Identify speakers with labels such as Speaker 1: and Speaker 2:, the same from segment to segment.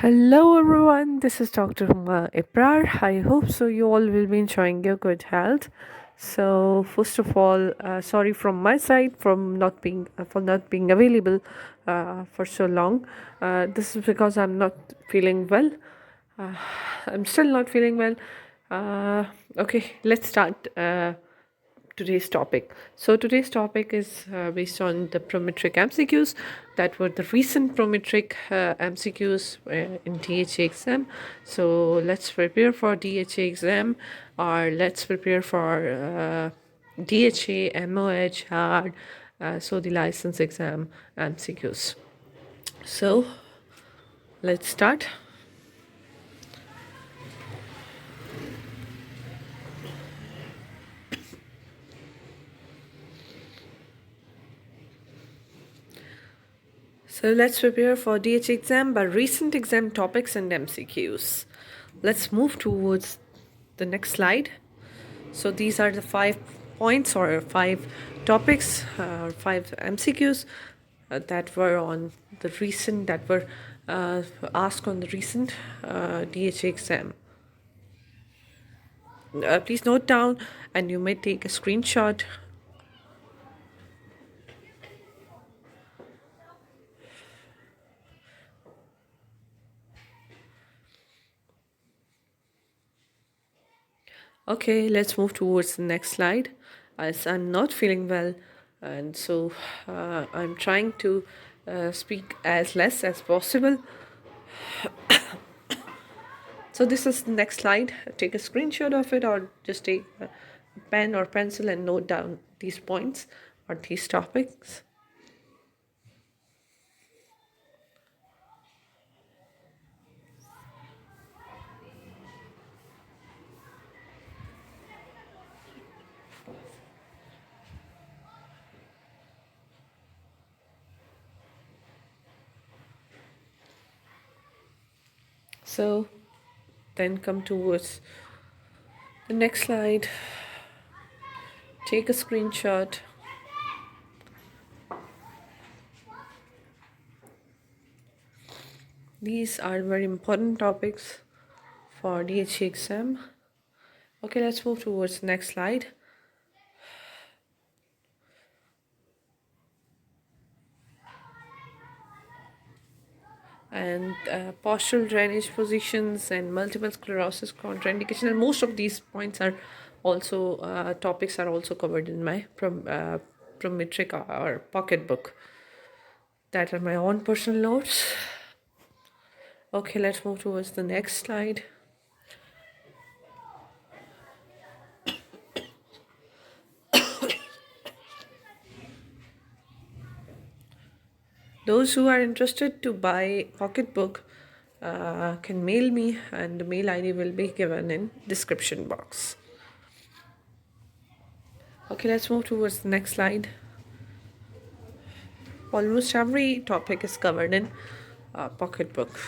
Speaker 1: Hello everyone, this is Dr. Huma Ibrar. I hope so you all will be enjoying your good health. So first of all, sorry from my side for not being available for so long. This is because I'm not feeling well. Uh, I'm still not feeling well. Okay, let's start today's topic. So today's topic is based on the Prometric MCQs that were the recent Prometric MCQs in DHA exam. So let's prepare for DHA exam, or let's prepare for DHA, MOH, hard, so the license exam MCQs. So let's start. So let's prepare for DHA exam by recent exam topics and MCQs. Let's move towards the next slide. So these are the 5 points or 5 topics, 5 MCQs that were on the recent, that were asked on the recent DHA exam. Please note down, and you may take a screenshot. Okay, let's move towards the next slide. As I'm not feeling well, and so I'm trying to speak as less as possible. So this is the next slide. Take a screenshot of it, or just take a pen or pencil and note down these points or these topics. So then come towards the next slide. Take a screenshot. These are very important topics for DHA exam. Okay, let's move towards the next slide. And postural drainage positions and multiple sclerosis contraindication, and most of these points are also topics are also covered in my Prometric or pocket book. That are my own personal notes. Okay, let's move towards the next slide. Those who are interested to buy pocketbook can mail me, and the mail ID will be given in description box. Okay, let's move towards the next slide. Almost every topic is covered in pocketbook.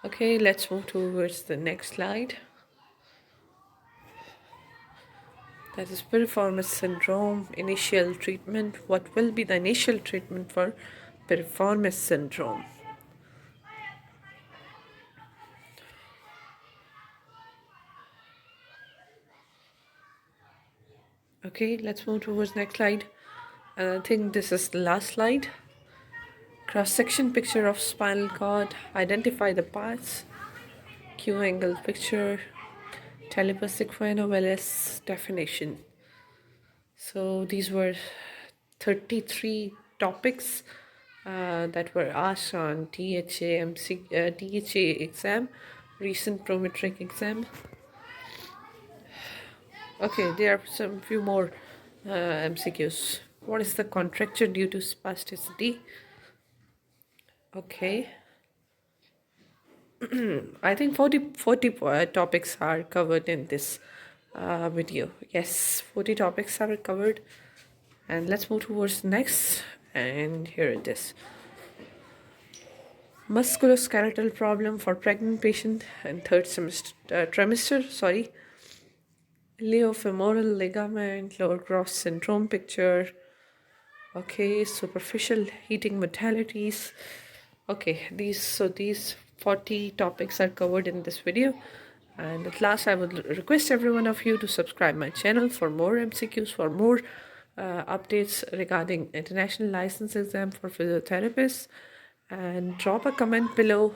Speaker 1: Okay, let's move towards the next slide. That is piriformis syndrome, initial treatment. What will be the initial treatment for piriformis syndrome? Okay, let's move towards next slide. And I think this is the last slide. Cross-section picture of spinal cord. Identify the parts. Q-angle picture. Telepathic phenomellus definition. So these were 33 topics that were asked on DHA exam, recent Prometric exam. Okay, there are some few more MCQs. What is the contracture due to spasticity? Okay. I think 40 topics are covered in this video. Yes, 40 topics are covered. And let's move towards next. And here it is. Musculoskeletal problem for pregnant patient and third trimester. Iliofemoral ligament, lower cross syndrome picture. Okay, superficial heating modalities. Okay, these 40 topics are covered in this video. And at last, I would request every one of you to subscribe my channel for more MCQs, for more updates regarding international license exam for physiotherapists, and drop a comment below.